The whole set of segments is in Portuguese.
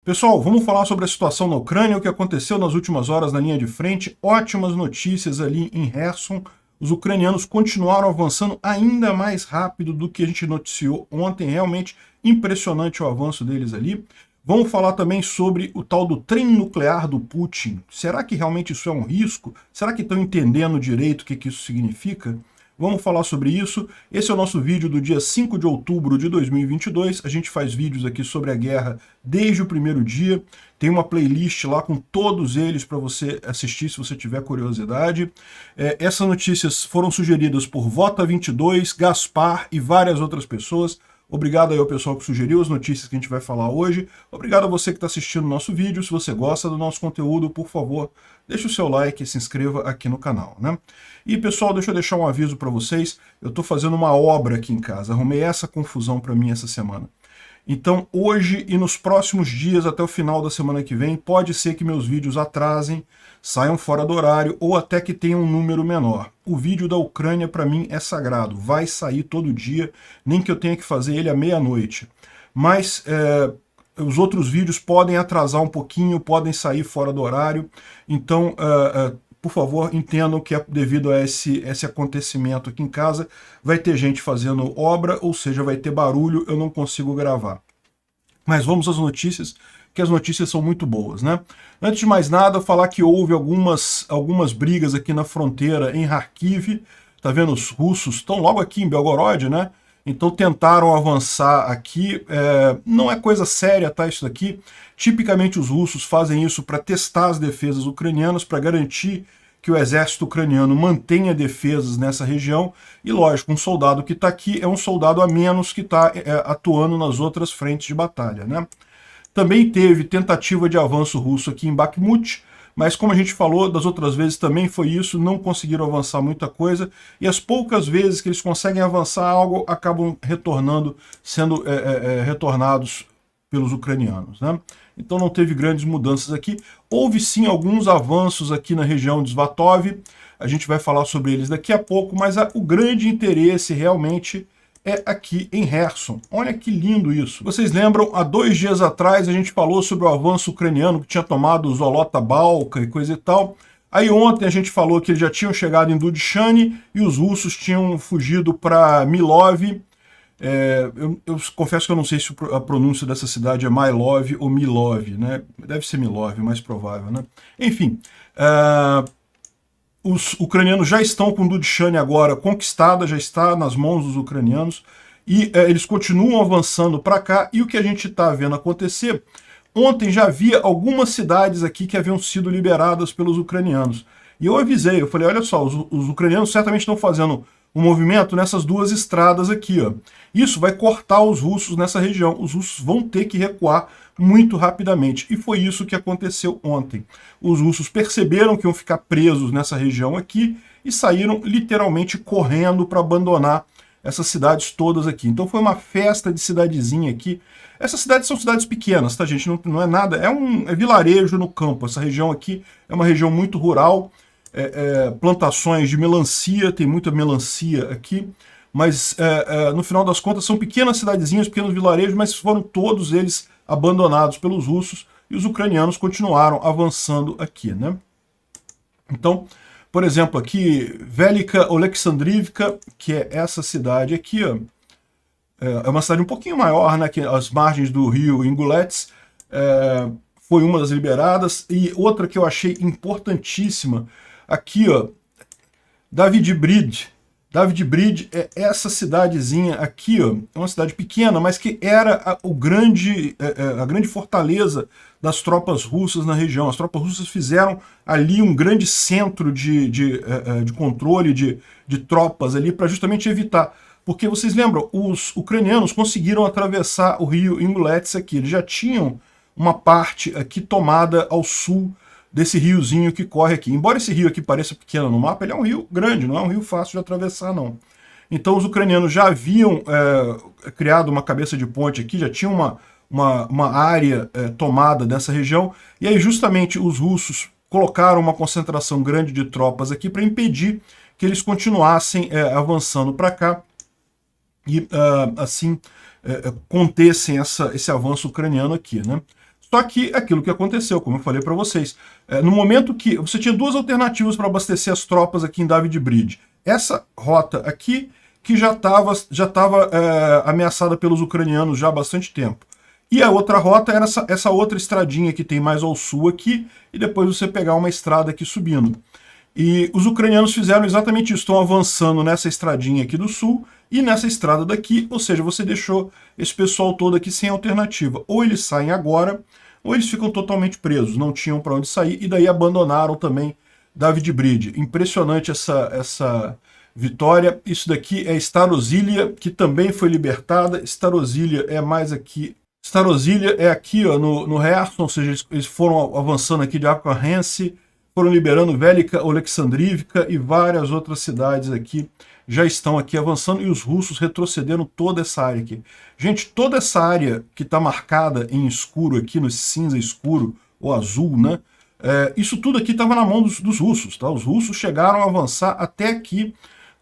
Pessoal, vamos falar sobre a situação na Ucrânia, o que aconteceu nas últimas horas na linha de frente. Ótimas notícias ali em Kherson. Os ucranianos continuaram avançando ainda mais rápido do que a gente noticiou ontem. Realmente impressionante o avanço deles ali. Vamos falar também sobre o tal do trem nuclear do Putin. Será que realmente isso é um risco? Será que estão entendendo direito o que isso significa? Vamos falar sobre isso. Esse é o nosso vídeo do dia 5 de outubro de 2022. A gente faz vídeos aqui sobre a guerra desde o primeiro dia. Tem uma playlist lá com todos eles para você assistir se você tiver curiosidade. Essas notícias foram sugeridas por Vota22, Gaspar e várias outras pessoas. Obrigado aí ao pessoal que sugeriu as notícias que a gente vai falar hoje. Obrigado a você que está assistindo o nosso vídeo. Se você gosta do nosso conteúdo, por favor, deixe o seu like e se inscreva aqui no canal, né? E pessoal, deixa eu deixar um aviso para vocês. Eu estou fazendo uma obra aqui em casa. Arrumei essa confusão para mim essa semana. Então, hoje e nos próximos dias, até o final da semana que vem, pode ser que meus vídeos atrasem, saiam fora do horário ou até que tenham um número menor. O vídeo da Ucrânia, para mim, é sagrado. Vai sair todo dia, nem que eu tenha que fazer ele à meia-noite. Mas os outros vídeos podem atrasar um pouquinho, podem sair fora do horário. Então, por favor, entendam que devido a esse acontecimento aqui em casa, vai ter gente fazendo obra, ou seja, vai ter barulho, eu não consigo gravar. Mas vamos às notícias, que as notícias são muito boas, né? Antes de mais nada, falar que houve algumas brigas aqui na fronteira em Kharkiv. Tá vendo? Os russos estão logo aqui em Belgorod, né? Então tentaram avançar aqui. Não é coisa séria, tá? Isso daqui. Tipicamente os russos fazem isso para testar as defesas ucranianas, para garantir que o exército ucraniano mantenha defesas nessa região. E lógico, um soldado que está aqui é um soldado a menos que está atuando nas outras frentes de batalha, né? Também teve tentativa de avanço russo aqui em Bakhmut, mas como a gente falou das outras vezes também foi isso, não conseguiram avançar muita coisa, e as poucas vezes que eles conseguem avançar algo, acabam sendo retornados pelos ucranianos, né? Então não teve grandes mudanças aqui. Houve sim alguns avanços aqui na região de Svatov, a gente vai falar sobre eles daqui a pouco, mas o grande interesse realmente é aqui em Kherson. Olha que lindo isso. Vocês lembram, há 2 dias atrás a gente falou sobre o avanço ucraniano que tinha tomado Zolota Balka e coisa e tal. Aí ontem a gente falou que eles já tinham chegado em Dudyshane e os russos tinham fugido para Milov. Eu confesso que eu não sei se a pronúncia dessa cidade é Mylov ou Milov, né? Deve ser Milov, mais provável, né? Enfim, os ucranianos já estão com Dudyshane agora conquistada, já está nas mãos dos ucranianos, e eles continuam avançando para cá, e o que a gente está vendo acontecer, ontem já havia algumas cidades aqui que haviam sido liberadas pelos ucranianos. E eu avisei, eu falei, olha só, os ucranianos certamente estão fazendo um movimento nessas 2 estradas aqui, ó. Isso vai cortar os russos nessa região. Os russos vão ter que recuar muito rapidamente. E foi isso que aconteceu ontem. Os russos perceberam que iam ficar presos nessa região aqui e saíram literalmente correndo para abandonar essas cidades todas aqui. Então foi uma festa de cidadezinha aqui. Essas cidades são cidades pequenas, tá, gente? Não é nada, é vilarejo no campo. Essa região aqui é uma região muito rural. Plantações de melancia, tem muita melancia aqui, mas no final das contas são pequenas cidadezinhas, pequenos vilarejos, mas foram todos eles abandonados pelos russos e os ucranianos continuaram avançando aqui, né? Então, por exemplo, aqui, Velika Oleksandrivka, que é essa cidade aqui, ó, é uma cidade um pouquinho maior, né, que as margens do rio Ingulets, foi uma das liberadas, e outra que eu achei importantíssima, aqui, ó, David Bridge é essa cidadezinha aqui, ó, é uma cidade pequena, mas que era a grande fortaleza das tropas russas na região. As tropas russas fizeram ali um grande centro de controle de tropas ali para justamente evitar. Porque vocês lembram, os ucranianos conseguiram atravessar o rio Ingulets aqui, eles já tinham uma parte aqui tomada ao sul desse riozinho que corre aqui. Embora esse rio aqui pareça pequeno no mapa, ele é um rio grande, não é um rio fácil de atravessar, não. Então os ucranianos já haviam criado uma cabeça de ponte aqui, já tinham uma área tomada dessa região, e aí justamente os russos colocaram uma concentração grande de tropas aqui para impedir que eles continuassem avançando para cá e assim contessem esse avanço ucraniano aqui, né? Só que aquilo que aconteceu, como eu falei para vocês, no momento que você tinha duas alternativas para abastecer as tropas aqui em David Bridge. Essa rota aqui, que já estava ameaçada pelos ucranianos já há bastante tempo. E a outra rota era essa outra estradinha que tem mais ao sul aqui, e depois você pegar uma estrada aqui subindo. E os ucranianos fizeram exatamente isso, estão avançando nessa estradinha aqui do sul e nessa estrada daqui, ou seja, você deixou esse pessoal todo aqui sem alternativa. Ou eles saem agora, ou eles ficam totalmente presos, não tinham para onde sair, e daí abandonaram também David Bridge. Impressionante essa vitória. Isso daqui é Starozília, que também foi libertada. Starozília é mais aqui. Starozília é aqui ó, no Kherson, ou seja, eles foram avançando aqui de Arkhangel, foram liberando Velika Oleksandrivka e várias outras cidades aqui já estão aqui avançando, e os russos retrocederam toda essa área aqui. Gente, toda essa área que está marcada em escuro aqui, no cinza escuro ou azul, né? Isso tudo aqui estava na mão dos russos, tá? Os russos chegaram a avançar até aqui.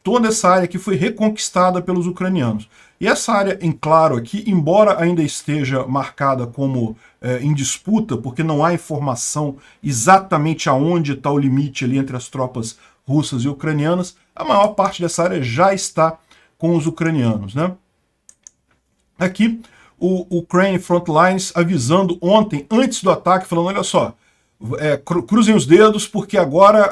Toda essa área aqui foi reconquistada pelos ucranianos. E essa área em claro aqui, embora ainda esteja marcada como em disputa, porque não há informação exatamente aonde está o limite ali entre as tropas russas e ucranianas, a maior parte dessa área já está com os ucranianos, né? Aqui, o Ukraine Frontlines avisando ontem, antes do ataque, falando, olha só, cruzem os dedos, porque agora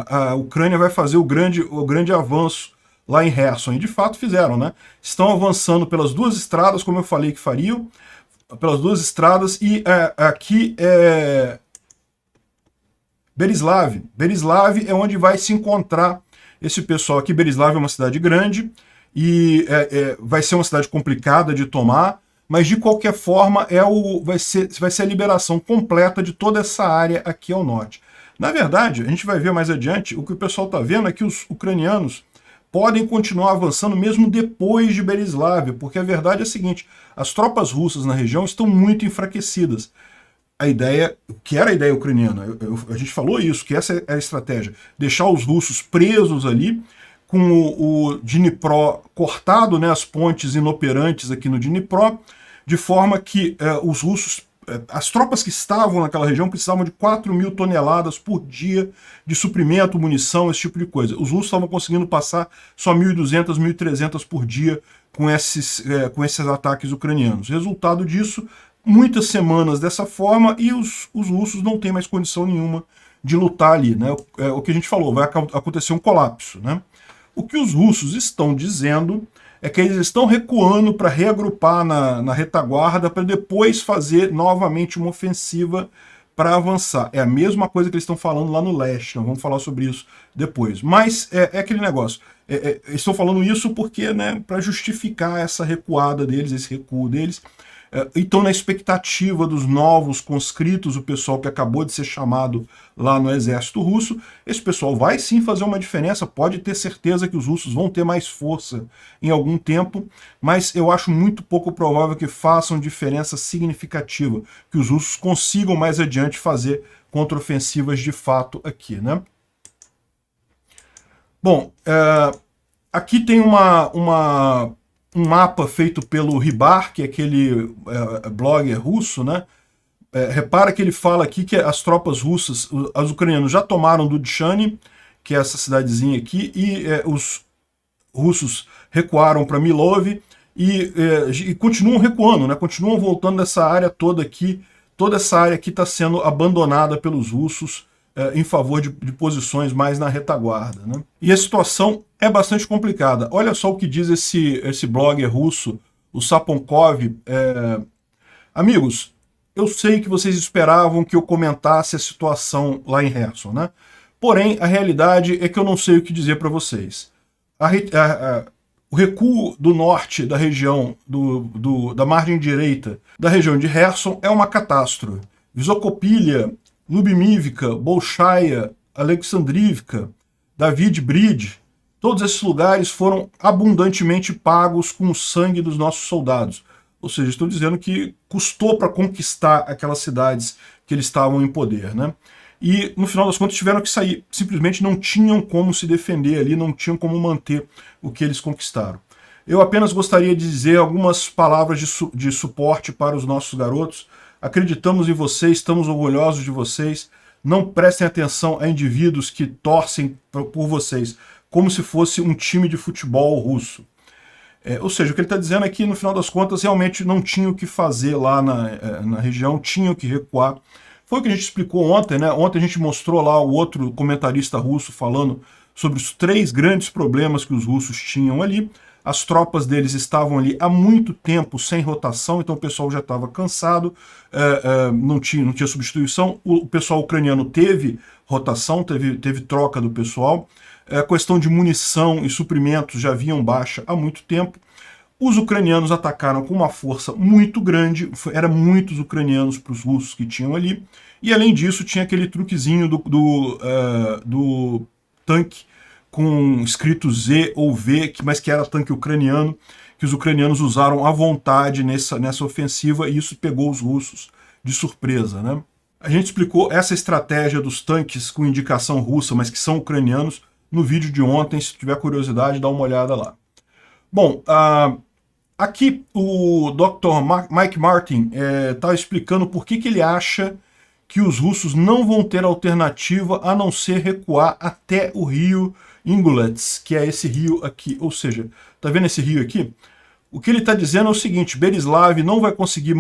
a Ucrânia vai fazer o grande avanço lá em Kherson. E de fato fizeram, né? Estão avançando pelas duas estradas, como eu falei que fariam, pelas duas estradas, e aqui é Berislav. Berislav é onde vai se encontrar esse pessoal aqui. Berislav é uma cidade grande e vai ser uma cidade complicada de tomar, mas de qualquer forma vai ser a liberação completa de toda essa área aqui ao norte. Na verdade, a gente vai ver mais adiante, o que o pessoal está vendo é que os ucranianos podem continuar avançando mesmo depois de Berislav, porque a verdade é a seguinte, as tropas russas na região estão muito enfraquecidas. A ideia, que era a ideia ucraniana, a gente falou isso, que essa é a estratégia, deixar os russos presos ali, com o Dnipro cortado, né, as pontes inoperantes aqui no Dnipro, de forma que os russos, as tropas que estavam naquela região precisavam de 4.000 toneladas por dia de suprimento, munição, esse tipo de coisa. Os russos estavam conseguindo passar só 1.200, 1.300 por dia com esses ataques ucranianos. Resultado disso, muitas semanas dessa forma e os russos não têm mais condição nenhuma de lutar ali, né? O que a gente falou, vai acontecer um colapso, né? O que os russos estão dizendo é que eles estão recuando para reagrupar na retaguarda para depois fazer novamente uma ofensiva para avançar. É a mesma coisa que eles estão falando lá no leste, nós vamos falar sobre isso depois. Mas é aquele negócio, estou falando isso porque, né, para justificar essa recuada deles, esse recuo deles, então na expectativa dos novos conscritos, o pessoal que acabou de ser chamado lá no exército russo, esse pessoal vai sim fazer uma diferença, pode ter certeza que os russos vão ter mais força em algum tempo, mas eu acho muito pouco provável que façam diferença significativa, que os russos consigam mais adiante fazer contraofensivas de fato aqui, né? Bom, aqui tem um mapa feito pelo Ribar, que é aquele blogger russo, né? Repara que ele fala aqui que as tropas russas, as ucranianas já tomaram Dudchany, que é essa cidadezinha aqui, e os russos recuaram para Milov e continuam recuando, né? Continuam voltando dessa área toda aqui. Toda essa área aqui está sendo abandonada pelos russos em favor de posições mais na retaguarda, né? E a situação é bastante complicada. Olha só o que diz esse blogger russo, o Saponkov. Amigos, eu sei que vocês esperavam que eu comentasse a situação lá em Kherson, né? Porém, a realidade é que eu não sei o que dizer para vocês. O recuo do norte da região, da margem direita da região de Kherson é uma catástrofe. Visokopilya, Lubimivka, Bolshaya, Alexandrivka, David Bridge, todos esses lugares foram abundantemente pagos com o sangue dos nossos soldados. Ou seja, estou dizendo que custou para conquistar aquelas cidades que eles estavam em poder, né? E no final das contas tiveram que sair, simplesmente não tinham como se defender ali, não tinham como manter o que eles conquistaram. Eu apenas gostaria de dizer algumas palavras de suporte para os nossos garotos. acreditamos em vocês, estamos orgulhosos de vocês, não prestem atenção a indivíduos que torcem por vocês, como se fosse um time de futebol russo. Ou seja, o que ele está dizendo é que, no final das contas, realmente não tinha o que fazer lá na região, tinha o que recuar. Foi o que a gente explicou ontem, né? Ontem a gente mostrou lá o outro comentarista russo falando sobre os 3 grandes problemas que os russos tinham ali. As tropas deles estavam ali há muito tempo sem rotação, então o pessoal já estava cansado, não tinha substituição. O pessoal ucraniano teve rotação, teve troca do pessoal. A questão de munição e suprimentos já haviam baixa há muito tempo. Os ucranianos atacaram com uma força muito grande, eram muitos ucranianos para os russos que tinham ali, e além disso tinha aquele truquezinho do tanque com escrito Z ou V, mas que era tanque ucraniano, que os ucranianos usaram à vontade nessa ofensiva, e isso pegou os russos de surpresa, né? A gente explicou essa estratégia dos tanques com indicação russa, mas que são ucranianos, no vídeo de ontem. Se tiver curiosidade, dá uma olhada lá. Bom, aqui o Dr. Mike Martin está explicando por que ele acha que os russos não vão ter alternativa a não ser recuar até o rio Ingulets, que é esse rio aqui. Ou seja, tá vendo esse rio aqui? O que ele está dizendo é o seguinte: Berislav não vai conseguir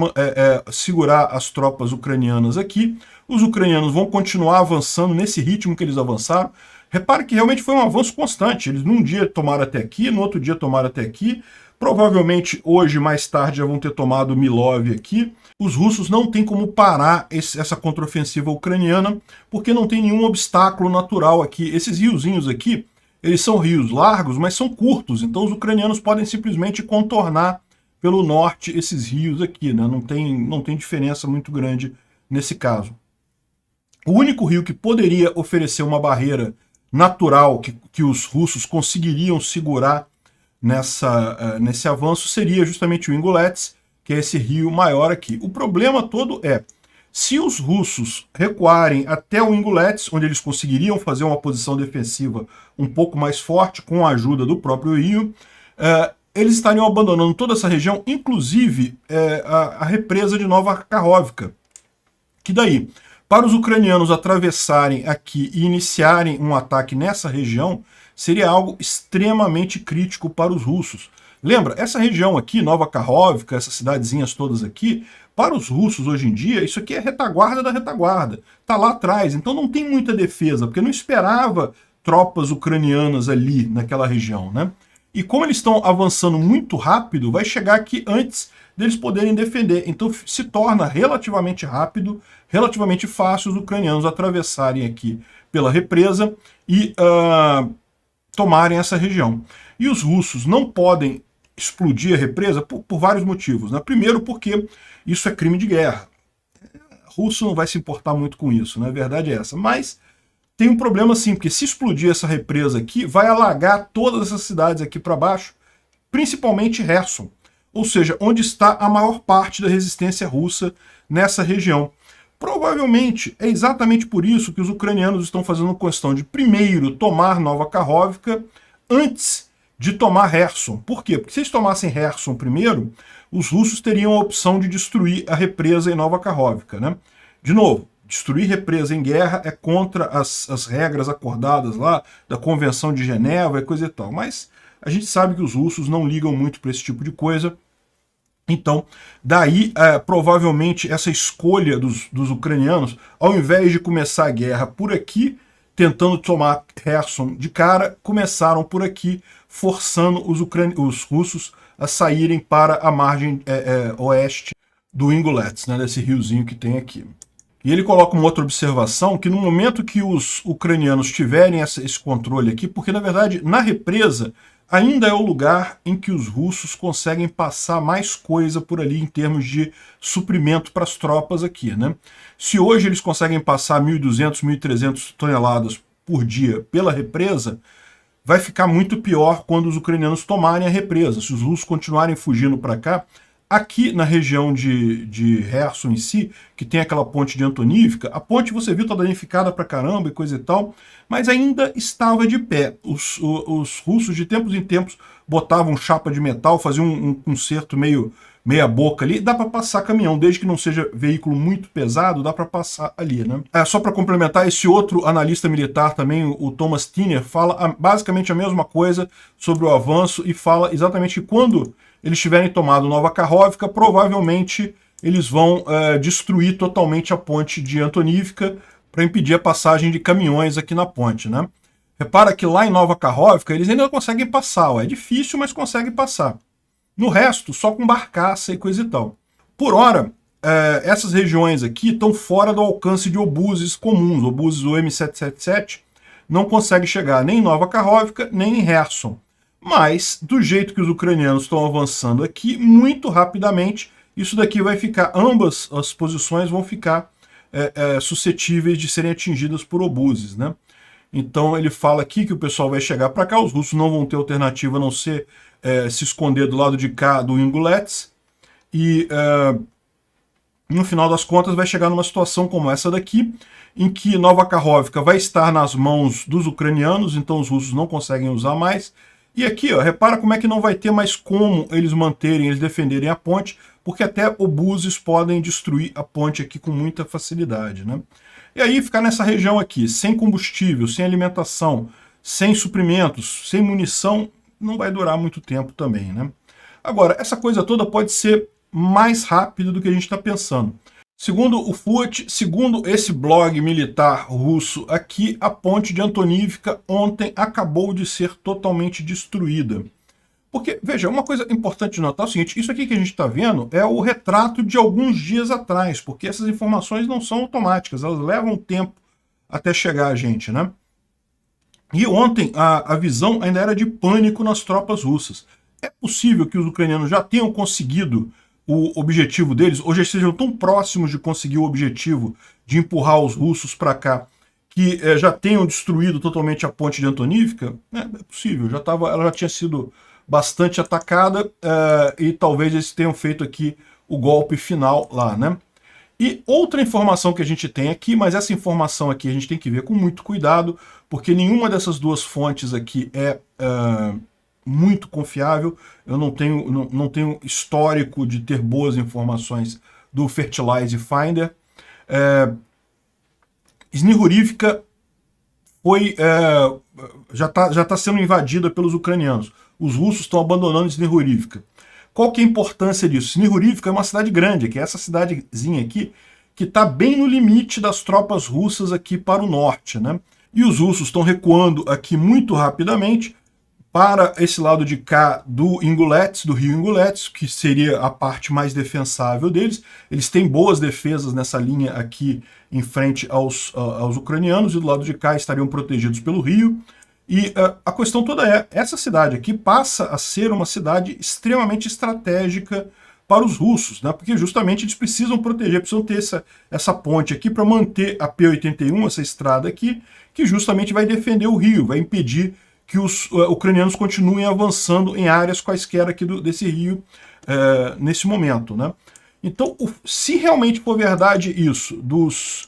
segurar as tropas ucranianas aqui, os ucranianos vão continuar avançando nesse ritmo que eles avançaram. Repare que realmente foi um avanço constante, eles num dia tomaram até aqui, no outro dia tomaram até aqui, provavelmente hoje, mais tarde, já vão ter tomado Milov aqui. Os russos não têm como parar essa contraofensiva ucraniana, porque não tem nenhum obstáculo natural aqui. Esses riozinhos aqui, eles são rios largos, mas são curtos, então os ucranianos podem simplesmente contornar pelo norte esses rios aqui, né? Não tem diferença muito grande nesse caso. O único rio que poderia oferecer uma barreira natural que os russos conseguiriam segurar nesse avanço seria justamente o Ingulets, que é esse rio maior aqui. O problema todo é, se os russos recuarem até o Ingulets, onde eles conseguiriam fazer uma posição defensiva um pouco mais forte, com a ajuda do próprio rio, eles estariam abandonando toda essa região, inclusive a represa de Nova Kakhovka. Que daí, para os ucranianos atravessarem aqui e iniciarem um ataque nessa região, seria algo extremamente crítico para os russos. Lembra, essa região aqui, Nova Kakhovka, essas cidadezinhas todas aqui, para os russos hoje em dia, isso aqui é retaguarda da retaguarda. Está lá atrás, então não tem muita defesa, porque não esperava tropas ucranianas ali naquela região, né? E como eles estão avançando muito rápido, vai chegar aqui antes deles poderem defender. Então se torna relativamente rápido, relativamente fácil os ucranianos atravessarem aqui pela represa e tomarem essa região. E os russos não podem explodir a represa por vários motivos, né? Primeiro, porque isso é crime de guerra. O russo não vai se importar muito com isso, né? A verdade é essa. Mas tem um problema sim, porque se explodir essa represa aqui, vai alagar todas essas cidades aqui para baixo, principalmente Kherson. Ou seja, onde está a maior parte da resistência russa nessa região. Provavelmente é exatamente por isso que os ucranianos estão fazendo questão de primeiro tomar Nova Kakhovka antes de tomar Kherson. Por quê? Porque se eles tomassem Kherson primeiro, os russos teriam a opção de destruir a represa em Nova Kakhovka, né? De novo, destruir represa em guerra é contra as regras acordadas lá da Convenção de Genebra e coisa e tal. Mas a gente sabe que os russos não ligam muito para esse tipo de coisa. Então, daí, provavelmente, essa escolha dos ucranianos, ao invés de começar a guerra por aqui, tentando tomar Kherson de cara, começaram por aqui, forçando os russos a saírem para a margem oeste do Ingulets, né, desse riozinho que tem aqui. E ele coloca uma outra observação, que no momento que os ucranianos tiverem esse controle aqui, porque na verdade, na represa, ainda é o lugar em que os russos conseguem passar mais coisa por ali em termos de suprimento para as tropas aqui, né? Se hoje eles conseguem passar 1.200, 1.300 toneladas por dia pela represa, vai ficar muito pior quando os ucranianos tomarem a represa. Se os russos continuarem fugindo para cá, aqui na região de Kherson em si, que tem aquela ponte de Antonivka, a ponte, você viu, está danificada pra caramba e coisa e tal, mas ainda estava de pé. Os russos, de tempos em tempos, botavam chapa de metal, faziam um conserto meia boca ali, dá para passar caminhão, desde que não seja veículo muito pesado, dá para passar ali, né? Só para complementar, esse outro analista militar também, o Thomas Tiner, fala basicamente a mesma coisa sobre o avanço e fala exatamente que quando eles tiverem tomado Nova Kakhovka, provavelmente eles vão destruir totalmente a ponte de Antonivka para impedir a passagem de caminhões aqui na ponte, né? Repara que lá em Nova Kakhovka eles ainda conseguem passar, é difícil, mas conseguem passar. No resto, só com barcaça e coisa e tal. Por hora, essas regiões aqui estão fora do alcance de obuses comuns. Obuses do M777 não consegue chegar nem em Nova Kakhovka, nem em Kherson. Mas, do jeito que os ucranianos estão avançando aqui, muito rapidamente, isso daqui vai ficar, ambas as posições vão ficar suscetíveis de serem atingidas por obuses, né? Então ele fala aqui que o pessoal vai chegar para cá, os russos não vão ter alternativa a não ser se esconder do lado de cá do Ingulets, e no final das contas vai chegar numa situação como essa daqui, em que Nova Kakhovka vai estar nas mãos dos ucranianos, então os russos não conseguem usar mais. E aqui, ó, repara como é que não vai ter mais como eles defenderem a ponte, porque até obuses podem destruir a ponte aqui com muita facilidade, né? E aí ficar nessa região aqui, sem combustível, sem alimentação, sem suprimentos, sem munição, não vai durar muito tempo também, né? Agora, essa coisa toda pode ser mais rápida do que a gente está pensando. Segundo o FUAT, segundo esse blog militar russo aqui, a ponte de Antonivka ontem acabou de ser totalmente destruída. Porque, veja, uma coisa importante de notar é o seguinte, isso aqui que a gente está vendo é o retrato de alguns dias atrás, porque essas informações não são automáticas, elas levam tempo até chegar a gente, né? E ontem a visão ainda era de pânico nas tropas russas. É possível que os ucranianos já tenham conseguido o objetivo deles, ou já estejam tão próximos de conseguir o objetivo de empurrar os russos para cá, que já tenham destruído totalmente a ponte de Antonivka? É possível, ela já tinha sido bastante atacada e talvez eles tenham feito aqui o golpe final lá, né? E outra informação que a gente tem aqui, mas essa informação aqui a gente tem que ver com muito cuidado, porque nenhuma dessas duas fontes aqui é muito confiável. Eu não tenho histórico de ter boas informações do Fertilize Finder. Snihurivka já tá sendo invadida pelos ucranianos. Os russos estão abandonando Snihurivka. Qual que é a importância disso? Snihurivka é uma cidade grande, que é essa cidadezinha aqui, que está bem no limite das tropas russas aqui para o norte, né? E os russos estão recuando aqui muito rapidamente para esse lado de cá do Ingulets, do rio Ingulets, que seria a parte mais defensável deles. Eles têm boas defesas nessa linha aqui em frente aos ucranianos, e do lado de cá estariam protegidos pelo rio. E a questão toda essa cidade aqui passa a ser uma cidade extremamente estratégica para os russos, né? Porque justamente eles precisam proteger, precisam ter essa ponte aqui para manter a P-81, essa estrada aqui, que justamente vai defender o rio, vai impedir que os ucranianos continuem avançando em áreas quaisquer aqui desse rio nesse momento, né? Então, se realmente for verdade isso, dos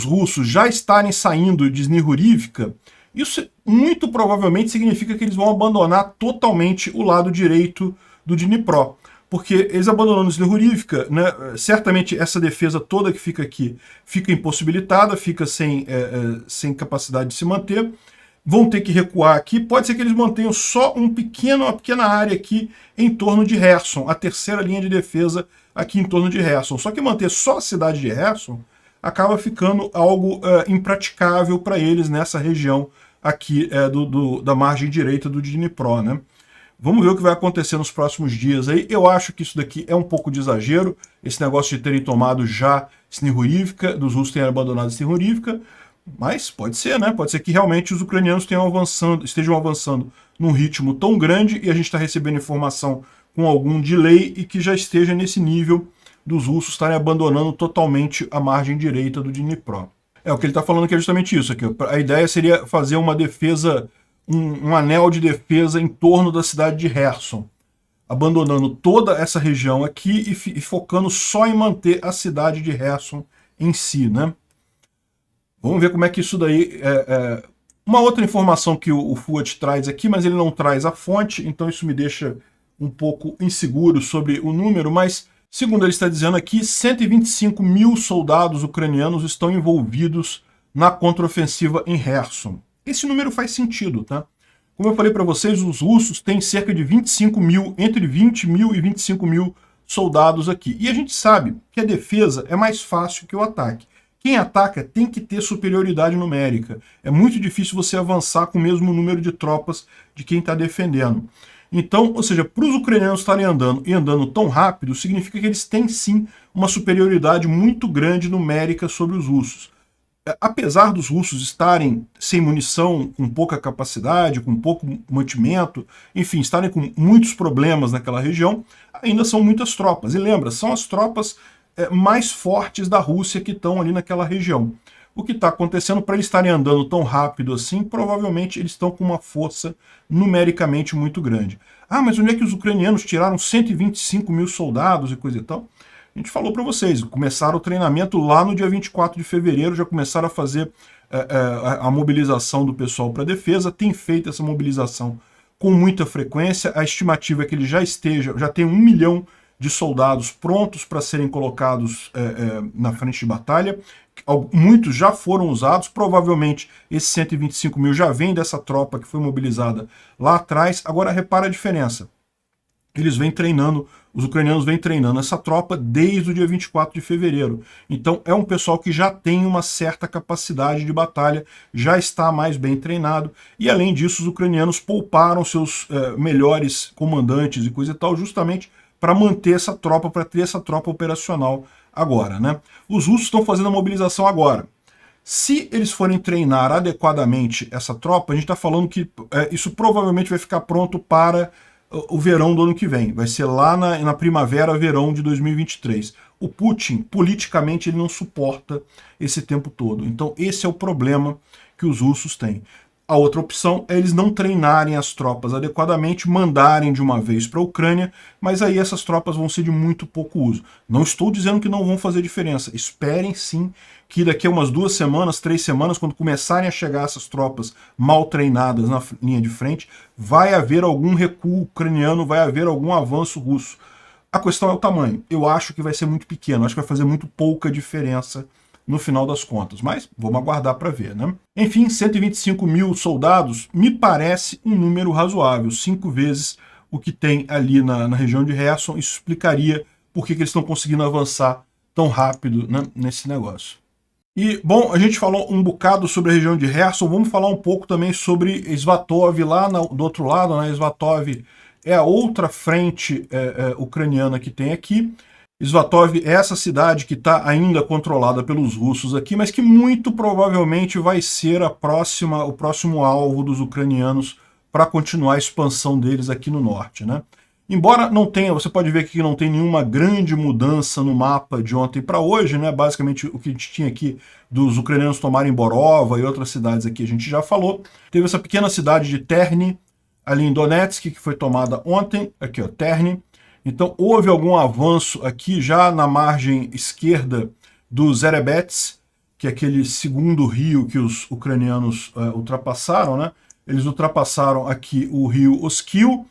russos já estarem saindo de Snihurivka, isso muito provavelmente significa que eles vão abandonar totalmente o lado direito do Dnipro. Porque eles abandonando Snihurivka, né, certamente essa defesa toda que fica aqui fica impossibilitada, fica sem capacidade de se manter. Vão ter que recuar aqui. Pode ser que eles mantenham só uma pequena área aqui em torno de Kherson, a terceira linha de defesa aqui em torno de Kherson. Só que manter só a cidade de Kherson acaba ficando algo impraticável para eles nessa região aqui da margem direita do Dnipro, né? Vamos ver o que vai acontecer nos próximos dias aí. Eu acho que isso daqui é um pouco de exagero, esse negócio de terem tomado já Snihurivka, dos russos terem abandonado Snihurivka, mas pode ser, né? Pode ser que realmente os ucranianos estejam avançando num ritmo tão grande e a gente está recebendo informação com algum delay e que já esteja nesse nível dos russos estarem abandonando totalmente a margem direita do Dnipro. O que ele está falando aqui é justamente isso aqui. A ideia seria fazer uma defesa, um anel de defesa em torno da cidade de Kherson, abandonando toda essa região aqui e focando só em manter a cidade de Kherson em si, né? Vamos ver como é que isso daí Uma outra informação que o Fuat traz aqui, mas ele não traz a fonte, então isso me deixa um pouco inseguro sobre o número, mas segundo ele está dizendo aqui, 125 mil soldados ucranianos estão envolvidos na contraofensiva em Kherson. Esse número faz sentido, tá? Como eu falei para vocês, os russos têm cerca de 25 mil, entre 20 mil e 25 mil soldados aqui. E a gente sabe que a defesa é mais fácil que o ataque. Quem ataca tem que ter superioridade numérica. É muito difícil você avançar com o mesmo número de tropas de quem está defendendo. Então, ou seja, para os ucranianos estarem andando e andando tão rápido, significa que eles têm sim uma superioridade muito grande numérica sobre os russos. Apesar dos russos estarem sem munição, com pouca capacidade, com pouco mantimento, enfim, estarem com muitos problemas naquela região, ainda são muitas tropas. E lembra, são as tropas mais fortes da Rússia que estão ali naquela região. O que está acontecendo, para eles estarem andando tão rápido assim, provavelmente eles estão com uma força numericamente muito grande. Ah, mas onde é que os ucranianos tiraram 125 mil soldados e coisa e tal? A gente falou para vocês, começaram o treinamento lá no dia 24 de fevereiro, já começaram a fazer a mobilização do pessoal para a defesa, tem feito essa mobilização com muita frequência, a estimativa é que ele já tem 1 milhão de soldados prontos para serem colocados na frente de batalha, muitos já foram usados, provavelmente esses 125 mil já vêm dessa tropa que foi mobilizada lá atrás. Agora repara a diferença. Eles vêm treinando, os ucranianos vêm treinando essa tropa desde o dia 24 de fevereiro. Então é um pessoal que já tem uma certa capacidade de batalha, já está mais bem treinado, e além disso os ucranianos pouparam seus melhores comandantes e coisa e tal, justamente para manter essa tropa, para ter essa tropa operacional agora, né? Os russos estão fazendo a mobilização agora. Se eles forem treinar adequadamente essa tropa, a gente está falando que isso provavelmente vai ficar pronto para o verão do ano que vem. Vai ser lá na primavera, verão de 2023. O Putin, politicamente, ele não suporta esse tempo todo. Então esse é o problema que os russos têm. A outra opção é eles não treinarem as tropas adequadamente, mandarem de uma vez para a Ucrânia, mas aí essas tropas vão ser de muito pouco uso. Não estou dizendo que não vão fazer diferença. Esperem sim que daqui a umas 2 semanas, 3 semanas, quando começarem a chegar essas tropas mal treinadas na linha de frente, vai haver algum recuo ucraniano, vai haver algum avanço russo. A questão é o tamanho. Eu acho que vai ser muito pequeno, acho que vai fazer muito pouca diferença no final das contas, mas vamos aguardar para ver, né? Enfim, 125 mil soldados me parece um número razoável, 5 vezes o que tem ali na região de Kherson. Isso explicaria por que eles estão conseguindo avançar tão rápido, né, nesse negócio. E, bom, a gente falou um bocado sobre a região de Kherson, vamos falar um pouco também sobre Svatov lá do outro lado, né? Svatov é a outra frente ucraniana que tem aqui. Svatov é essa cidade que está ainda controlada pelos russos aqui, mas que muito provavelmente vai ser o próximo alvo dos ucranianos para continuar a expansão deles aqui no norte, né? Embora não tenha, você pode ver que não tem nenhuma grande mudança no mapa de ontem para hoje, né? Basicamente o que a gente tinha aqui dos ucranianos tomarem Borova e outras cidades aqui a gente já falou. Teve essa pequena cidade de Terni, ali em Donetsk, que foi tomada ontem, aqui ó, Terni. Então houve algum avanço aqui já na margem esquerda do Zerebets, que é aquele segundo rio que os ucranianos ultrapassaram, né? Eles ultrapassaram aqui o rio Oskil,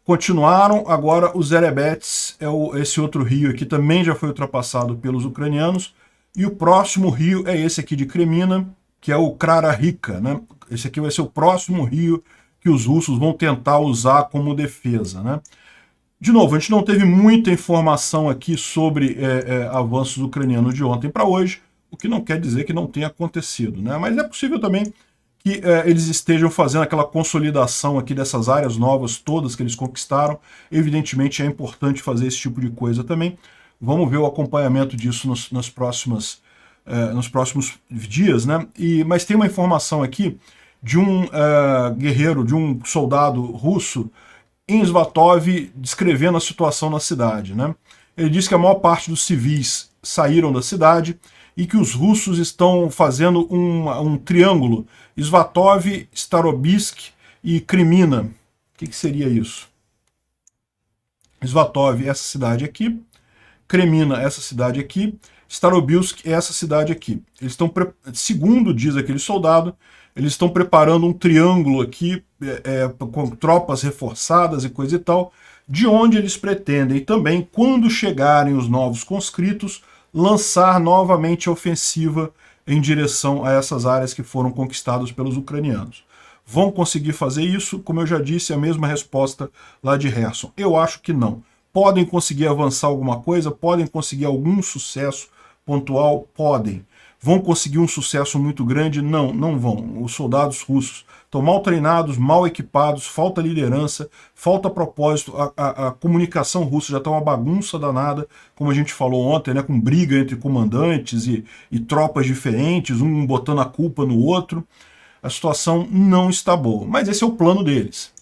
continuaram, agora o Zerebets, esse outro rio aqui também já foi ultrapassado pelos ucranianos, e o próximo rio é esse aqui de Kremina, que é o Krarahika, né? Esse aqui vai ser o próximo rio que os russos vão tentar usar como defesa, né? De novo, a gente não teve muita informação aqui sobre avanços ucranianos de ontem para hoje, o que não quer dizer que não tenha acontecido, né? Mas é possível também que eles estejam fazendo aquela consolidação aqui dessas áreas novas todas que eles conquistaram. Evidentemente é importante fazer esse tipo de coisa também. Vamos ver o acompanhamento disso nos próximos dias, né? Mas tem uma informação aqui de um guerreiro, de um soldado russo em Svatov, descrevendo a situação na cidade, né? Ele diz que a maior parte dos civis saíram da cidade e que os russos estão fazendo um triângulo, Svatov, Starobisk e Kremina. O que seria isso? Svatov, essa cidade aqui, Kremina, essa cidade aqui, Starobilsk é essa cidade aqui. Eles estão, segundo diz aquele soldado, eles estão preparando um triângulo aqui com tropas reforçadas e coisa e tal, de onde eles pretendem também, quando chegarem os novos conscritos, lançar novamente a ofensiva em direção a essas áreas que foram conquistadas pelos ucranianos. Vão conseguir fazer isso? Como eu já disse, a mesma resposta lá de Kherson. Eu acho que não. Podem conseguir avançar alguma coisa? Podem conseguir algum sucesso pontual? Podem. Vão conseguir um sucesso muito grande? Não, não vão. Os soldados russos estão mal treinados, mal equipados, falta liderança, falta propósito. A comunicação russa já está uma bagunça danada, como a gente falou ontem, né, com briga entre comandantes e tropas diferentes, um botando a culpa no outro. A situação não está boa, mas esse é o plano deles.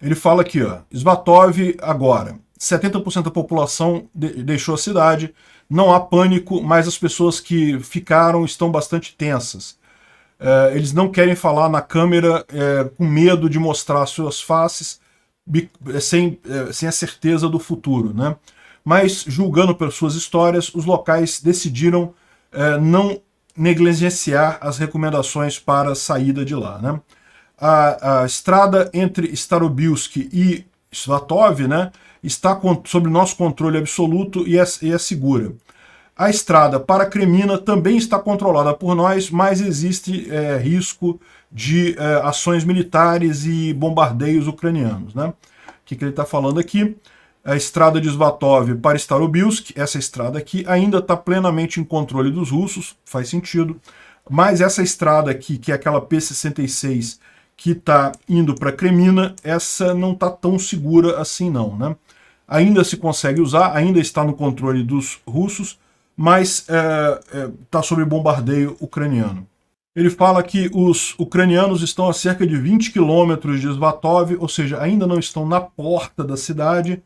Ele fala aqui, ó, Svatov agora, 70% da população deixou a cidade, não há pânico, mas as pessoas que ficaram estão bastante tensas. Eles não querem falar na câmera com medo de mostrar suas faces sem a certeza do futuro, né? Mas, julgando pelas suas histórias, os locais decidiram não negligenciar as recomendações para a saída de lá, né? A estrada entre Starobilsk e Svatov, né, está sob nosso controle absoluto e é segura. A estrada para Kremina também está controlada por nós, mas existe risco de ações militares e bombardeios ucranianos, né? O que ele está falando aqui? A estrada de Svatov para Starobilsk, essa estrada aqui, ainda está plenamente em controle dos russos, faz sentido, mas essa estrada aqui, que é aquela P-66, que está indo para Kremina, essa não está tão segura assim não, né? Ainda se consegue usar, ainda está no controle dos russos, mas está sob bombardeio ucraniano. Ele fala que os ucranianos estão a cerca de 20 quilômetros de Svatov, ou seja, ainda não estão na porta da cidade.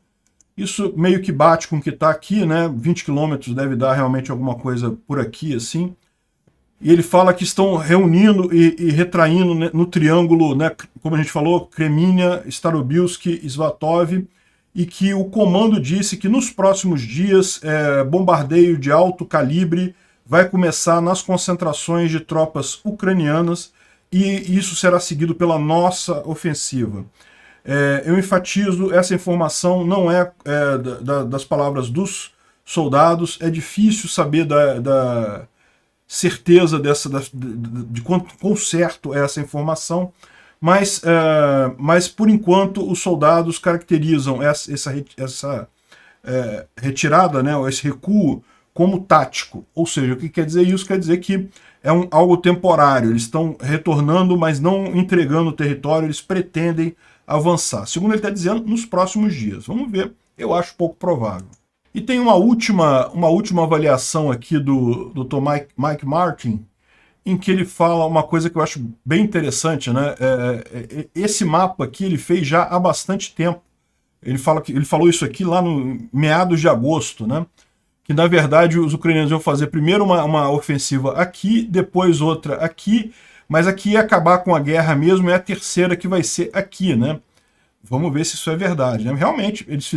Isso meio que bate com o que está aqui, né? 20 quilômetros deve dar realmente alguma coisa por aqui, assim. E ele fala que estão reunindo e retraindo, né, no triângulo, né, como a gente falou, Kremina, Starobilsk, Svatov, e que o comando disse que nos próximos dias bombardeio de alto calibre vai começar nas concentrações de tropas ucranianas e isso será seguido pela nossa ofensiva. Eu enfatizo, essa informação não das palavras dos soldados, é difícil saber da certeza de quão certo é essa informação, mas por enquanto os soldados caracterizam essa retirada, né, esse recuo, como tático. Ou seja, o que quer dizer isso? Quer dizer que é algo temporário, eles estão retornando, mas não entregando o território, eles pretendem avançar. Segundo ele está dizendo, nos próximos dias. Vamos ver, eu acho pouco provável. E tem uma última avaliação aqui do Dr. Mike Martin, em que ele fala uma coisa que eu acho bem interessante, né? Esse mapa aqui ele fez já há bastante tempo. Ele falou isso aqui lá no meados de agosto, né? Que na verdade os ucranianos iam fazer primeiro uma ofensiva aqui, depois outra aqui, mas aqui ia acabar com a guerra mesmo, é a terceira que vai ser aqui, né? Vamos ver se isso é verdade, né? Realmente, eles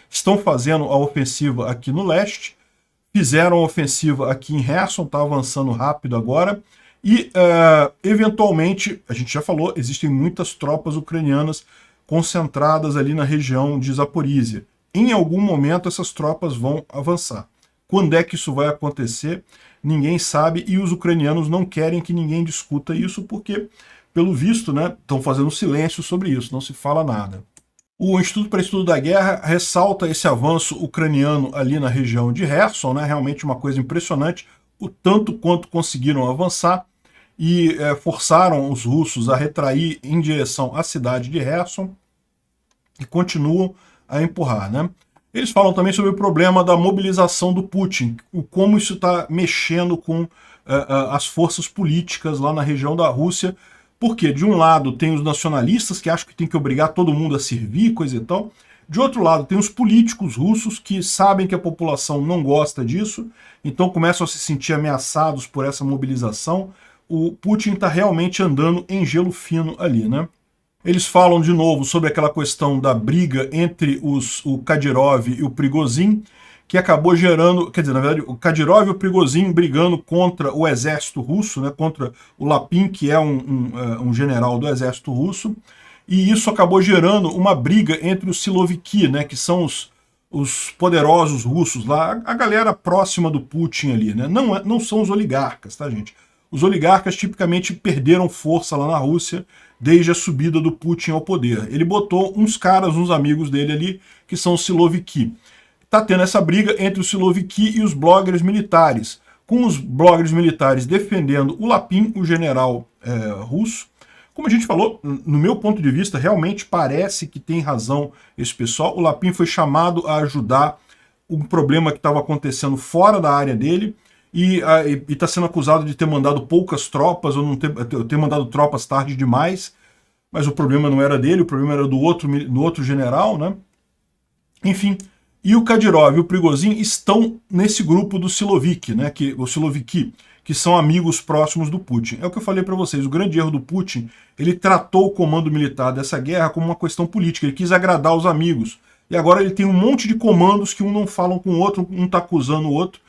estão fazendo a ofensiva aqui no leste, fizeram a ofensiva aqui em Kherson, está avançando rápido agora, e eventualmente, a gente já falou, existem muitas tropas ucranianas concentradas ali na região de Zaporizhia. Em algum momento essas tropas vão avançar. Quando é que isso vai acontecer? Ninguém sabe, e os ucranianos não querem que ninguém discuta isso, porque, pelo visto, né, estão fazendo silêncio sobre isso, não se fala nada. O Instituto para Estudo da Guerra ressalta esse avanço ucraniano ali na região de Kherson, né, realmente uma coisa impressionante, o tanto quanto conseguiram avançar e forçaram os russos a retrair em direção à cidade de Kherson e continuam a empurrar, né? Eles falam também sobre o problema da mobilização do Putin, como isso está mexendo com as forças políticas lá na região da Rússia, porque de um lado tem os nacionalistas que acham que tem que obrigar todo mundo a servir, coisa e tal, de outro lado tem os políticos russos que sabem que a população não gosta disso, então começam a se sentir ameaçados por essa mobilização. O Putin está realmente andando em gelo fino ali, né? Eles falam de novo sobre aquela questão da briga entre o Kadyrov e o Prigozhin, que acabou gerando, quer dizer, na verdade, o Kadyrov e o Prigozhin brigando contra o exército russo, né, contra o Lapin, que é um general do exército russo, e isso acabou gerando uma briga entre os Siloviki, né, que são os poderosos russos lá, a galera próxima do Putin ali, né, não são os oligarcas, tá, gente? Os oligarcas tipicamente perderam força lá na Rússia desde a subida do Putin ao poder. Ele botou uns caras, uns amigos dele ali, que são os Siloviki. Está tendo essa briga entre os Siloviki e os bloggers militares, com os bloggers militares defendendo o Lapin, o general russo. Como a gente falou, no meu ponto de vista, realmente parece que tem razão esse pessoal. O Lapin foi chamado a ajudar um problema que estava acontecendo fora da área dele, e está sendo acusado de ter mandado poucas tropas, ou não ter mandado tropas tarde demais, mas o problema não era dele, o problema era do outro general, né? Enfim, e o Kadyrov e o Prigozhin estão nesse grupo do Siloviki, né? Os Siloviki, que são amigos próximos do Putin. É o que eu falei para vocês, o grande erro do Putin, ele tratou o comando militar dessa guerra como uma questão política, ele quis agradar os amigos. E agora ele tem um monte de comandos que um não falam com o outro, um está acusando o outro.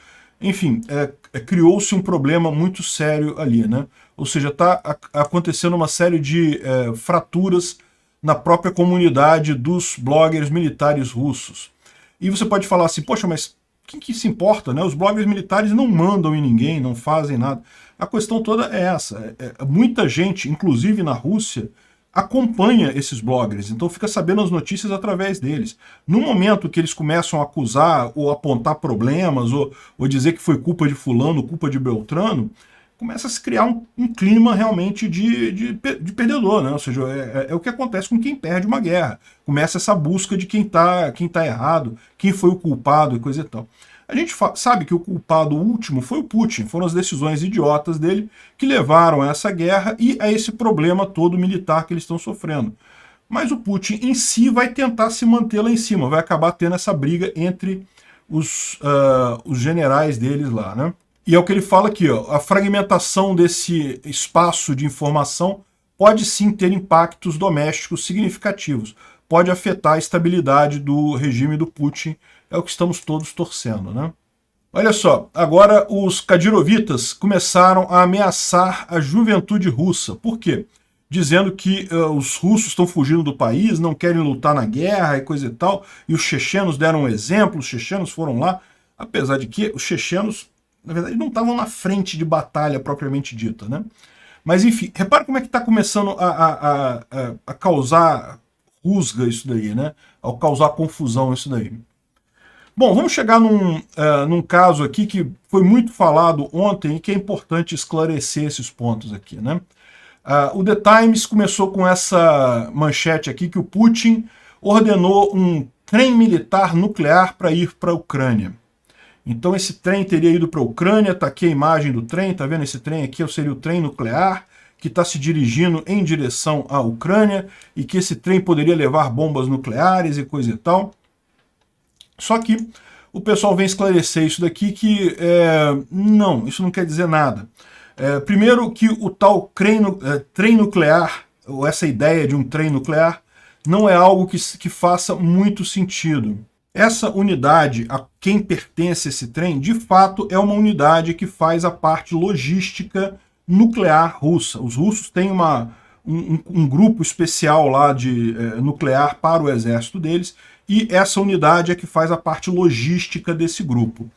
Enfim, criou-se um problema muito sério ali, né? Ou seja, está acontecendo uma série de fraturas na própria comunidade dos bloggers militares russos. E você pode falar assim, poxa, mas quem que se importa, né? Os bloggers militares não mandam em ninguém, não fazem nada. A questão toda é essa. Muita gente, inclusive na Rússia, acompanha esses bloggers, então fica sabendo as notícias através deles. No momento que eles começam a acusar ou apontar problemas, ou dizer que foi culpa de fulano, culpa de Beltrano, começa a se criar um clima realmente de perdedor, né? Ou seja, é o que acontece com quem perde uma guerra. Começa essa busca de quem tá errado, quem foi o culpado e coisa e tal. A gente sabe que o culpado último foi o Putin, foram as decisões idiotas dele que levaram a essa guerra e a esse problema todo militar que eles estão sofrendo. Mas o Putin em si vai tentar se manter lá em cima, vai acabar tendo essa briga entre os generais deles lá, né? E é o que ele fala aqui, ó, a fragmentação desse espaço de informação pode sim ter impactos domésticos significativos, pode afetar a estabilidade do regime do Putin, é o que estamos todos torcendo, né? Olha só, agora os Kadyrovitas começaram a ameaçar a juventude russa. Por quê? Dizendo que os russos estão fugindo do país, não querem lutar na guerra e coisa e tal, e os chechenos deram um exemplo, os chechenos foram lá, apesar de que os chechenos, na verdade, não estavam na frente de batalha propriamente dita, né? Mas enfim, repara como é que está começando a causar rusga isso daí, né? Ao causar confusão isso daí. Bom, vamos chegar num caso aqui que foi muito falado ontem e que é importante esclarecer esses pontos aqui, né? O The Times começou com essa manchete aqui que o Putin ordenou um trem militar nuclear para ir para a Ucrânia. Então esse trem teria ido para a Ucrânia, tá aqui a imagem do trem, tá vendo esse trem aqui? Seria o trem nuclear que está se dirigindo em direção à Ucrânia e que esse trem poderia levar bombas nucleares e coisa e tal. Só que o pessoal vem esclarecer isso daqui que não, isso não quer dizer nada. Primeiro que o tal trem nuclear, ou essa ideia de um trem nuclear, não é algo que faça muito sentido. Essa unidade a quem pertence esse trem, de fato, é uma unidade que faz a parte logística nuclear russa. Os russos têm um grupo especial lá de nuclear para o exército deles, e essa unidade é que faz a parte logística desse grupo.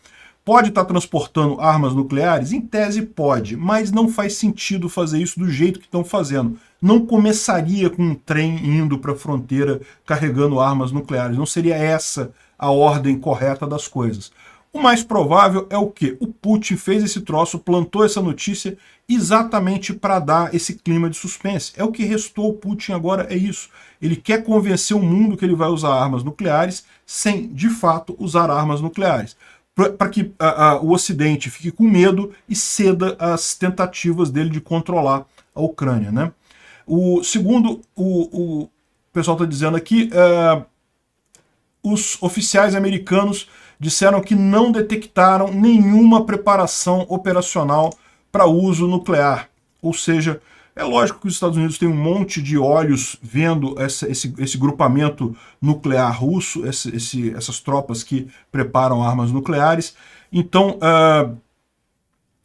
Pode estar transportando armas nucleares? Em tese pode, mas não faz sentido fazer isso do jeito que estão fazendo. Não começaria com um trem indo para a fronteira carregando armas nucleares. Não seria essa a ordem correta das coisas. O mais provável é o quê? O Putin fez esse troço, plantou essa notícia exatamente para dar esse clima de suspense. É o que restou ao Putin agora, é isso. Ele quer convencer o mundo que ele vai usar armas nucleares sem, de fato, usar armas nucleares. Para que o Ocidente fique com medo e ceda às tentativas dele de controlar a Ucrânia, né? Segundo o pessoal está dizendo aqui, os oficiais americanos disseram que não detectaram nenhuma preparação operacional para uso nuclear. Ou seja, É lógico que os Estados Unidos têm um monte de olhos vendo esse grupamento nuclear russo, essas tropas que preparam armas nucleares. Então,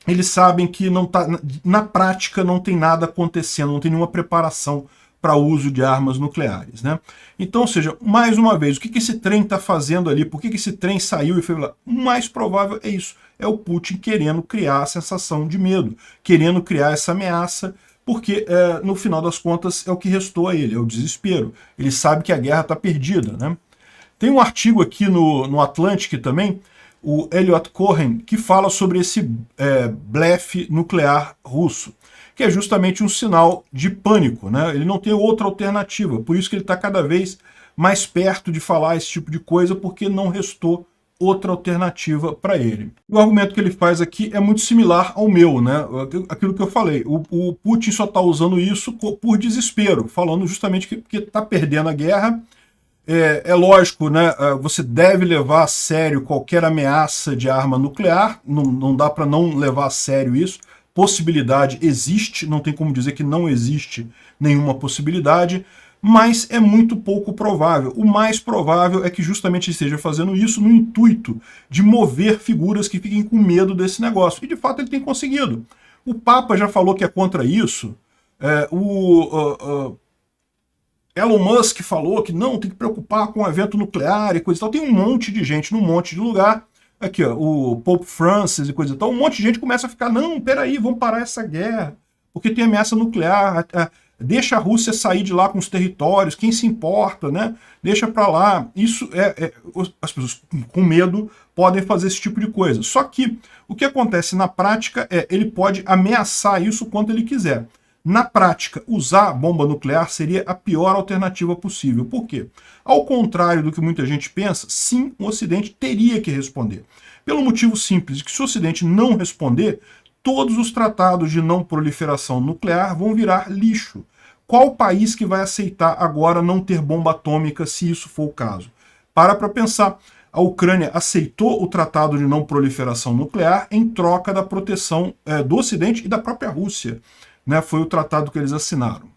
eles sabem que não tá, na prática não tem nada acontecendo, não tem nenhuma preparação para o uso de armas nucleares, né? Então, ou seja, mais uma vez, o que esse trem está fazendo ali? Por que esse trem saiu e foi lá? O mais provável é isso, é o Putin querendo criar a sensação de medo, querendo criar essa ameaça, porque no final das contas é o que restou a ele, é o desespero. Ele sabe que a guerra está perdida, né? Tem um artigo aqui no Atlantic também, o Elliot Cohen, que fala sobre esse blefe nuclear russo, que é justamente um sinal de pânico, né? Ele não tem outra alternativa, por isso que ele está cada vez mais perto de falar esse tipo de coisa, porque não restou outra alternativa para ele. O argumento que ele faz aqui é muito similar ao meu, né? Aquilo que eu falei, o Putin só está usando isso por desespero, falando justamente que está perdendo a guerra. É lógico, né? Você deve levar a sério qualquer ameaça de arma nuclear, não dá para não levar a sério isso. Possibilidade existe, não tem como dizer que não existe nenhuma possibilidade, mas é muito pouco provável. O mais provável é que justamente ele esteja fazendo isso no intuito de mover figuras que fiquem com medo desse negócio. E de fato ele tem conseguido. O Papa já falou que é contra isso, Elon Musk falou que não, tem que preocupar com o evento nuclear e coisa e tal. Tem um monte de gente num monte de lugar. Aqui, ó, o Pope Francis e coisa e tal. Um monte de gente começa a ficar, não, peraí, vamos parar essa guerra, porque tem ameaça nuclear. Deixa a Rússia sair de lá com os territórios, quem se importa, né? Deixa pra lá. Isso as pessoas com medo podem fazer esse tipo de coisa. Só que o que acontece na prática ele pode ameaçar isso quanto ele quiser. Na prática, usar bomba nuclear seria a pior alternativa possível. Por quê? Ao contrário do que muita gente pensa, sim, o Ocidente teria que responder. Pelo motivo simples de que se o Ocidente não responder, todos os tratados de não proliferação nuclear vão virar lixo. Qual país que vai aceitar agora não ter bomba atômica se isso for o caso? Para pensar. A Ucrânia aceitou o tratado de não proliferação nuclear em troca da proteção do Ocidente e da própria Rússia. Né, foi o tratado que eles assinaram.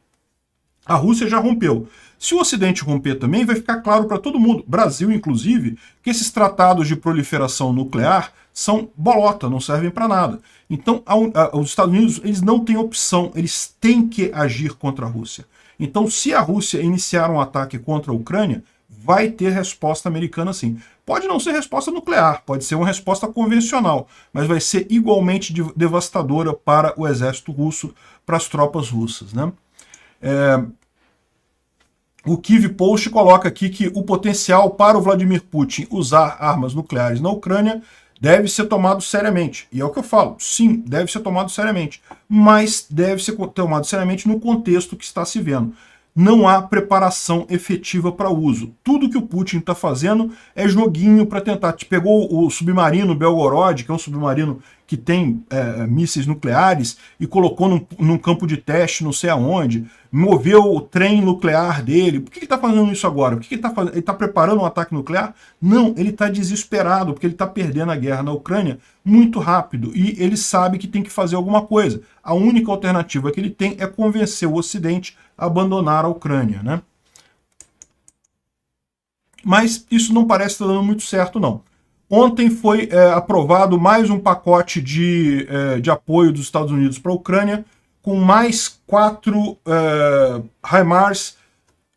A Rússia já rompeu. Se o Ocidente romper também, vai ficar claro para todo mundo, Brasil inclusive, que esses tratados de proliferação nuclear são bolota, não servem para nada. Então, os Estados Unidos eles não têm opção, eles têm que agir contra a Rússia. Então, se a Rússia iniciar um ataque contra a Ucrânia, vai ter resposta americana sim. Pode não ser resposta nuclear, pode ser uma resposta convencional, mas vai ser igualmente devastadora para o exército russo, para as tropas russas, né? O Kiev Post coloca aqui que o potencial para o Vladimir Putin usar armas nucleares na Ucrânia deve ser tomado seriamente. E é o que eu falo, sim, deve ser tomado seriamente, mas deve ser tomado seriamente no contexto que está se vendo. Não há preparação efetiva para uso. Tudo que o Putin está fazendo é joguinho para tentar. Pegou o submarino Belgorod, que é um submarino que tem mísseis nucleares, e colocou num campo de teste não sei aonde, moveu o trem nuclear dele. Por que ele está fazendo isso agora? O que ele está fazendo? Ele está preparando um ataque nuclear? Não, ele está desesperado, porque ele está perdendo a guerra na Ucrânia muito rápido, e ele sabe que tem que fazer alguma coisa. A única alternativa que ele tem é convencer o Ocidente a abandonar a Ucrânia, né? Mas isso não parece estar dando muito certo, não. Ontem foi aprovado mais um pacote de apoio dos Estados Unidos para a Ucrânia, com mais 4 HIMARS.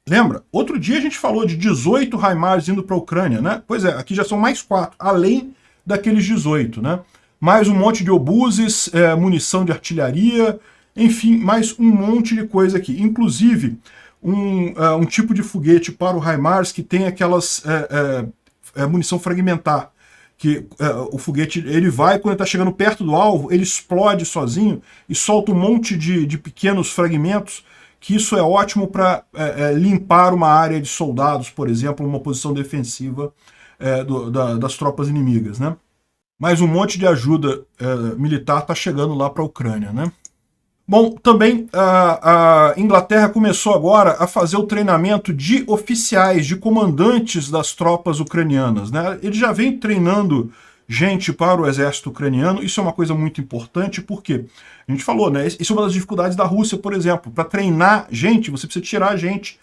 Lembra? Outro dia a gente falou de 18 HIMARS indo para a Ucrânia, né? Pois é, aqui já são mais 4, além daqueles 18, né? Mais um monte de obuses, munição de artilharia, enfim, mais um monte de coisa aqui. Inclusive, um tipo de foguete para o HIMARS que tem aquelas munição fragmentar. Que o foguete ele vai, quando está chegando perto do alvo, ele explode sozinho e solta um monte de pequenos fragmentos, que isso é ótimo para limpar uma área de soldados, por exemplo, uma posição defensiva das tropas inimigas, né? Mas um monte de ajuda militar está chegando lá para a Ucrânia, né? Bom, também a Inglaterra começou agora a fazer o treinamento de oficiais, de comandantes das tropas ucranianas, né? Ele já vem treinando gente para o exército ucraniano. Isso é uma coisa muito importante, porque a gente falou, né? Isso é uma das dificuldades da Rússia, por exemplo. Para treinar gente, você precisa tirar gente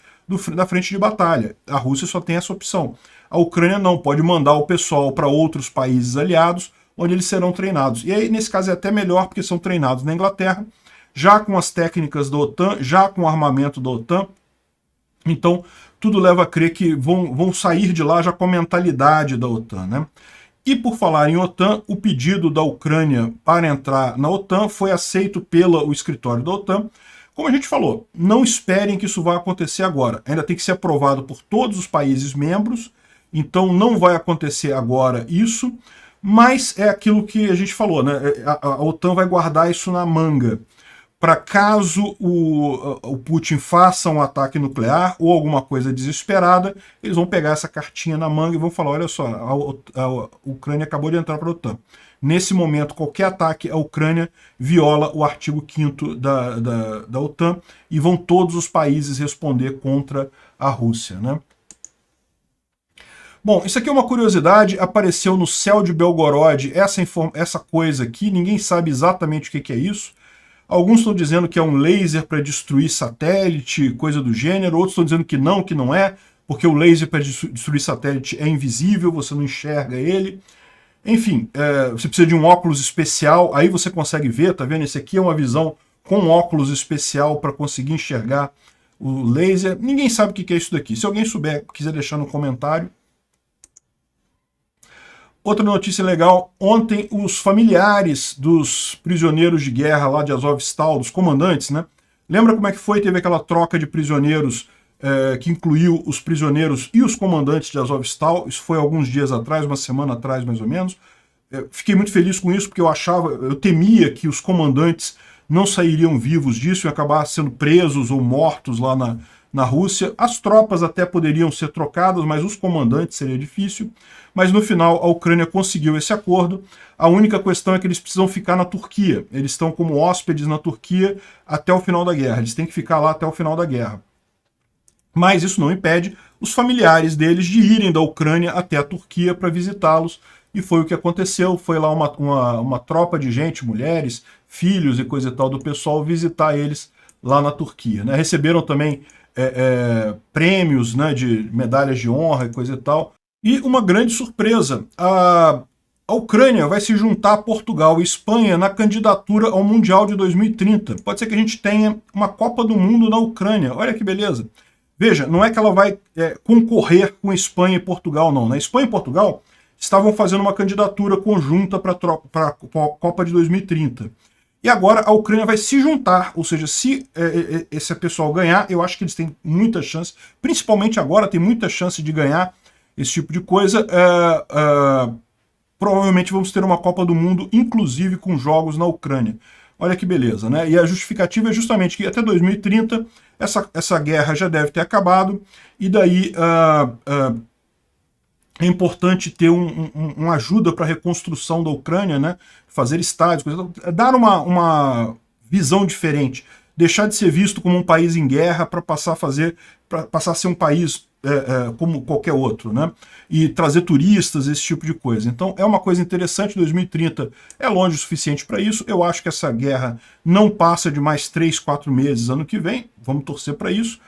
da frente de batalha. A Rússia só tem essa opção. A Ucrânia não, pode mandar o pessoal para outros países aliados, onde eles serão treinados. E aí, nesse caso, é até melhor, porque são treinados na Inglaterra, já com as técnicas da OTAN, já com o armamento da OTAN. Então, tudo leva a crer que vão sair de lá já com a mentalidade da OTAN, né? E por falar em OTAN, o pedido da Ucrânia para entrar na OTAN foi aceito pelo escritório da OTAN. Como a gente falou, não esperem que isso vá acontecer agora. Ainda tem que ser aprovado por todos os países membros, então não vai acontecer agora isso, mas é aquilo que a gente falou, né? A OTAN vai guardar isso na manga, para caso o Putin faça um ataque nuclear ou alguma coisa desesperada, eles vão pegar essa cartinha na manga e vão falar, olha só, a Ucrânia acabou de entrar para a OTAN. Nesse momento, qualquer ataque à Ucrânia viola o artigo 5º da OTAN e vão todos os países responder contra a Rússia, né? Bom, isso aqui é uma curiosidade, apareceu no céu de Belgorod essa coisa aqui, ninguém sabe exatamente o que é isso. Alguns estão dizendo que é um laser para destruir satélite, coisa do gênero. Outros estão dizendo que não é, porque o laser para destruir satélite é invisível, você não enxerga ele. Enfim, você precisa de um óculos especial, aí você consegue ver, tá vendo? Esse aqui é uma visão com óculos especial para conseguir enxergar o laser. Ninguém sabe o que é isso daqui. Se alguém souber, quiser deixar no comentário. Outra notícia legal, ontem os familiares dos prisioneiros de guerra lá de Azovstal, dos comandantes, né? Lembra como é que foi? Teve aquela troca de prisioneiros que incluiu os prisioneiros e os comandantes de Azovstal, isso foi alguns dias atrás, uma semana atrás mais ou menos. Fiquei muito feliz com isso, porque eu temia que os comandantes não sairiam vivos disso e acabar sendo presos ou mortos lá na Rússia. As tropas até poderiam ser trocadas, mas os comandantes seria difícil. Mas no final a Ucrânia conseguiu esse acordo. A única questão é que eles precisam ficar na Turquia. Eles estão como hóspedes na Turquia até o final da guerra. Eles têm que ficar lá até o final da guerra. Mas isso não impede os familiares deles de irem da Ucrânia até a Turquia para visitá-los. E foi o que aconteceu. Foi lá uma tropa de gente, mulheres, filhos e coisa e tal do pessoal visitar eles lá na Turquia, né? Receberam também prêmios, né, de medalhas de honra e coisa e tal. E uma grande surpresa, a Ucrânia vai se juntar a Portugal e Espanha na candidatura ao Mundial de 2030. Pode ser que a gente tenha uma Copa do Mundo na Ucrânia, olha que beleza. Veja, não é que ela vai concorrer com Espanha e Portugal, não. Na Espanha e Portugal estavam fazendo uma candidatura conjunta para a Copa de 2030. E agora a Ucrânia vai se juntar, ou seja, se esse pessoal ganhar, eu acho que eles têm muita chance, principalmente agora tem muita chance de ganhar esse tipo de coisa. Provavelmente vamos ter uma Copa do Mundo, inclusive com jogos na Ucrânia. Olha que beleza, né? E a justificativa é justamente que até 2030 essa guerra já deve ter acabado, e daí é importante ter uma ajuda para a reconstrução da Ucrânia, né? Fazer estádios, dar uma visão diferente, deixar de ser visto como um país em guerra para passar a ser um país como qualquer outro, né? E trazer turistas, esse tipo de coisa. Então é uma coisa interessante. 2030 é longe o suficiente para isso. Eu acho que essa guerra não passa de mais 3, 4 meses ano que vem. Vamos torcer para isso.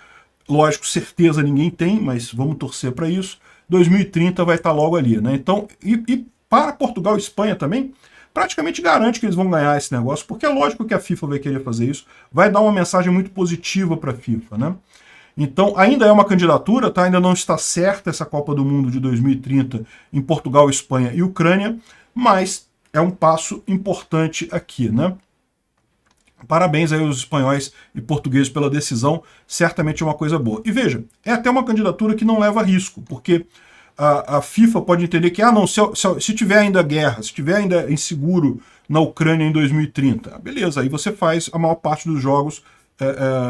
Lógico, certeza ninguém tem, mas vamos torcer para isso. 2030 vai estar logo ali, né? Então, e para Portugal e Espanha também, praticamente garante que eles vão ganhar esse negócio, porque é lógico que a FIFA vai querer fazer isso. Vai dar uma mensagem muito positiva para a FIFA, né? Então, ainda é uma candidatura, tá? Ainda não está certa essa Copa do Mundo de 2030 em Portugal, Espanha e Ucrânia, mas é um passo importante aqui, né? Parabéns aí aos espanhóis e portugueses pela decisão, certamente é uma coisa boa. E veja, é até uma candidatura que não leva risco, porque a FIFA pode entender que, se tiver ainda guerra, se tiver ainda inseguro na Ucrânia em 2030, beleza, aí você faz a maior parte dos jogos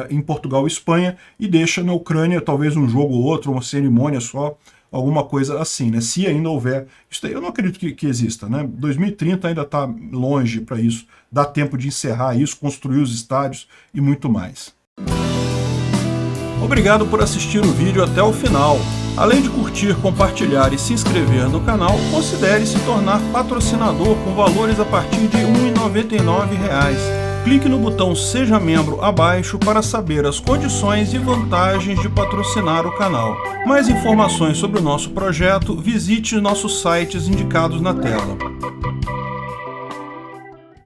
em Portugal e Espanha e deixa na Ucrânia talvez um jogo ou outro, uma cerimônia só, alguma coisa assim, né? Se ainda houver. Isso daí eu não acredito que exista, né? 2030 ainda está longe para isso. Dá tempo de encerrar isso, construir os estádios e muito mais. Obrigado por assistir o vídeo até o final. Além de curtir, compartilhar e se inscrever no canal, considere se tornar patrocinador com valores a partir de R$ 1,99. Clique no botão Seja Membro abaixo para saber as condições e vantagens de patrocinar o canal. Mais informações sobre o nosso projeto, visite nossos sites indicados na tela.